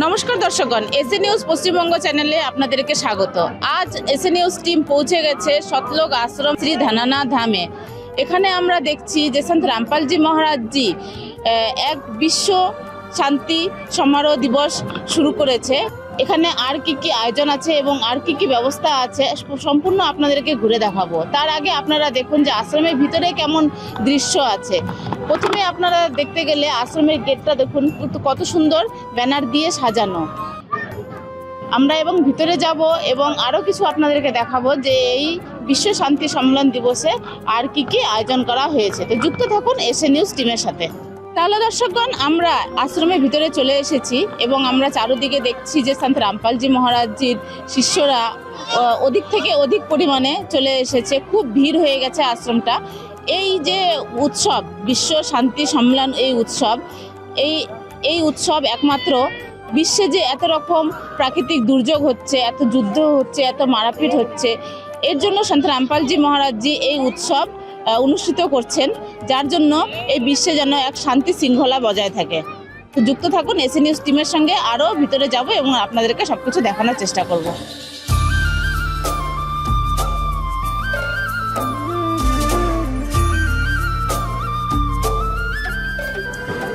নমস্কার দর্শকগণ, SA news Paschimbanga চ্যানেলে আপনাদেরকে স্বাগত। আজ এসএ নিউজ টিম পৌঁছে গেছে সতলোক আশ্রম শ্রী ধানানা ধামে। এখানে আমরা দেখছি যে সন্ত রামপালজি মহারাজজি এক বিশ্ব শান্তি সমারোহ দিবস শুরু করেছে। এখানে আর কি আয়োজন আছে এবং আর কি ব্যবস্থা আছে সম্পূর্ণ আপনাদেরকে ঘুরে দেখাবো। তার আগে আপনারা দেখুন যে আশ্রমের ভিতরে কেমন দৃশ্য আছে। প্রথমে আপনারা দেখতে গেলে আশ্রমের গেটটা দেখুন কত সুন্দর ব্যানার দিয়ে সাজানো। আমরা এবং ভিতরে যাব এবং আরও কিছু আপনাদেরকে দেখাবো যে এই বিশ্ব শান্তি সম্মেলন দিবসে আর কি আয়োজন করা হয়েছে। তো যুক্ত থাকুন এসএ নিউজ টিমের সাথে। তাহলে দর্শকগণ, আমরা আশ্রমের ভিতরে চলে এসেছি এবং আমরা চারদিকে দেখছি যে সন্ত রামপালজি মহারাজজির শিষ্যরা অধিক থেকে অধিক পরিমাণে চলে এসেছে। খুব ভিড় হয়ে গেছে আশ্রমটা। এই যে উৎসব বিশ্ব শান্তি সম্মেলন, এই উৎসব একমাত্র বিশ্বে যে এত রকম প্রাকৃতিক দুর্যোগ হচ্ছে, এত যুদ্ধ হচ্ছে, এত মারাপিট হচ্ছে, এর জন্য সন্ত রামপালজি মহারাজজি এই উৎসব অনুষ্ঠিত করছেন, যার জন্য এই বিশ্বে যেন এক শান্তি শৃঙ্খলা বজায় থাকে। তো যুক্ত থাকুন এসএ নিউজ টিমের সঙ্গে, আরও ভিতরে যাব এবং আপনাদেরকে সবকিছু দেখানোর চেষ্টা করব।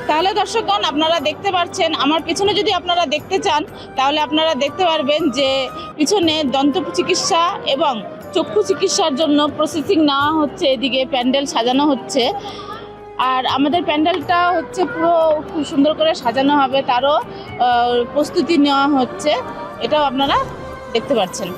তাহলে দর্শকগণ, আপনারা দেখতে পাচ্ছেন আমার পিছনে, যদি আপনারা দেখতে চান তাহলে আপনারা দেখতে পারবেন যে পিছনে দন্ত চিকিৎসা এবং চক্ষু চিকিৎসার জন্য প্রসেসিং নেওয়া হচ্ছে। এদিকে প্যান্ডেল সাজানো হচ্ছে, আর আমাদের প্যান্ডেলটা হচ্ছে পুরো খুব সুন্দর করে সাজানো হবে, তারও প্রস্তুতি নেওয়া হচ্ছে। এটাও আপনারা দেখতে পাচ্ছেন।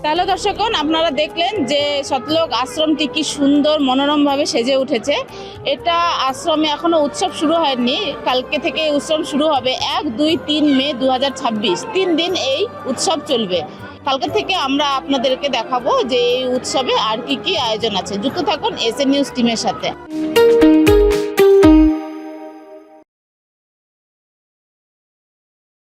তাহলে দর্শকগণ, আপনারা দেখলেন যে সতলোক আশ্রমটি কি সুন্দর মনোরমভাবে সেজে উঠেছে। এটা আশ্রমে এখনো উৎসব শুরু হয়নি, কালকে থেকে উৎসব শুরু হবে। 1, 2, 3 মে 2026, 3 দিন এই উৎসব চলবে। কালকে থেকে আমরা আপনাদেরকে দেখাবো যে এই উৎসবে আর কি আয়োজন আছে। যুক্ত থাকুন এসএ নিউজ টিমের সাথে।